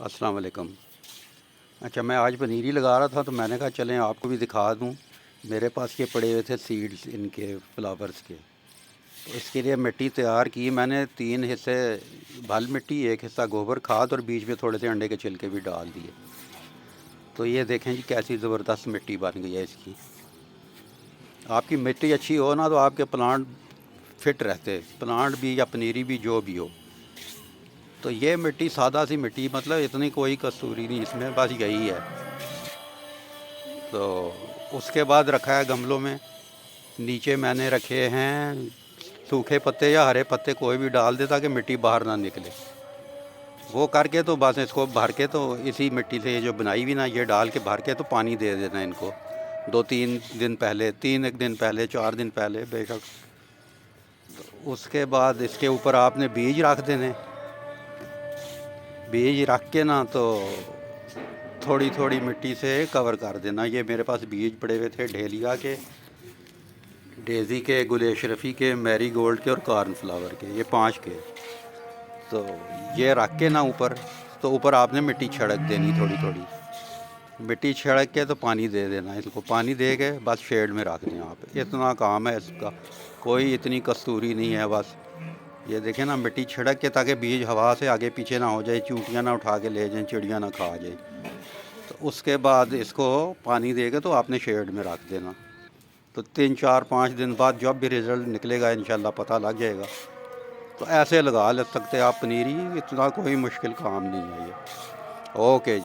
अस्सलाम वालेकुम। अच्छा, मैं आज पनीरी लगा रहा था तो मैंने कहा चलें आपको भी दिखा दूं। मेरे पास ये पड़े हुए थे सीड्स इनके फ्लावर्स के। तो इसके लिए मिट्टी तैयार की मैंने 3 हिस्से भल मिट्टी, 1 हिस्सा गोबर खाद और बीच में थोड़े से अंडे के छिलके भी डाल दिए। तो ये देखें जी कैसी ज़बरदस्त मिट्टी बन गई है इसकी। आपकी मिट्टी अच्छी हो ना तो आपके प्लांट फिट रहते, प्लांट भी या पनीरी भी जो भी हो। तो ये मिट्टी सादा सी मिट्टी, मतलब इतनी कोई कसूरी नहीं इसमें, बस यही है। तो उसके बाद रखा है गमलों में। नीचे मैंने रखे हैं सूखे पत्ते या हरे पत्ते कोई भी डाल दे ताकि मिट्टी बाहर ना निकले। वो करके तो बस इसको भर के तो इसी मिट्टी से ये जो बनाई हुई ना ये डाल के भर के तो पानी दे देना इनको 2-3 दिन पहले, 3 दिन पहले, 4 दिन पहले बेशक। तो उसके बाद इसके ऊपर आपने बीज रख देने। बीज रख के ना तो थोड़ी थोड़ी मिट्टी से कवर कर देना। ये मेरे पास बीज पड़े हुए थे डेलिया के, डेज़ी के, गुल अशरफ़ी के, मैरी गोल्ड के और कॉर्नफ्लावर के, ये 5 के। तो ये रख के ना ऊपर, तो ऊपर आपने मिट्टी छिड़क देनी थोड़ी थोड़ी। मिट्टी छिड़क के तो पानी दे देना इसको, पानी दे के बस शेड में रख दें आप। इतना काम है इसका, कोई इतनी कस्तूरी नहीं है बस। ये देखें ना मिट्टी छिड़क के ताकि बीज हवा से आगे पीछे ना हो जाए, चूंटियाँ ना उठा के ले जाएं, चिड़ियाँ ना खा जाए। तो उसके बाद इसको पानी दे के तो आपने शेड में रख देना। तो 3-4-5 दिन बाद जब भी रिज़ल्ट निकलेगा इंशाल्लाह पता लग जाएगा। तो ऐसे लगा ले सकते आप पनीरी, इतना कोई मुश्किल काम नहीं है ये। ओके।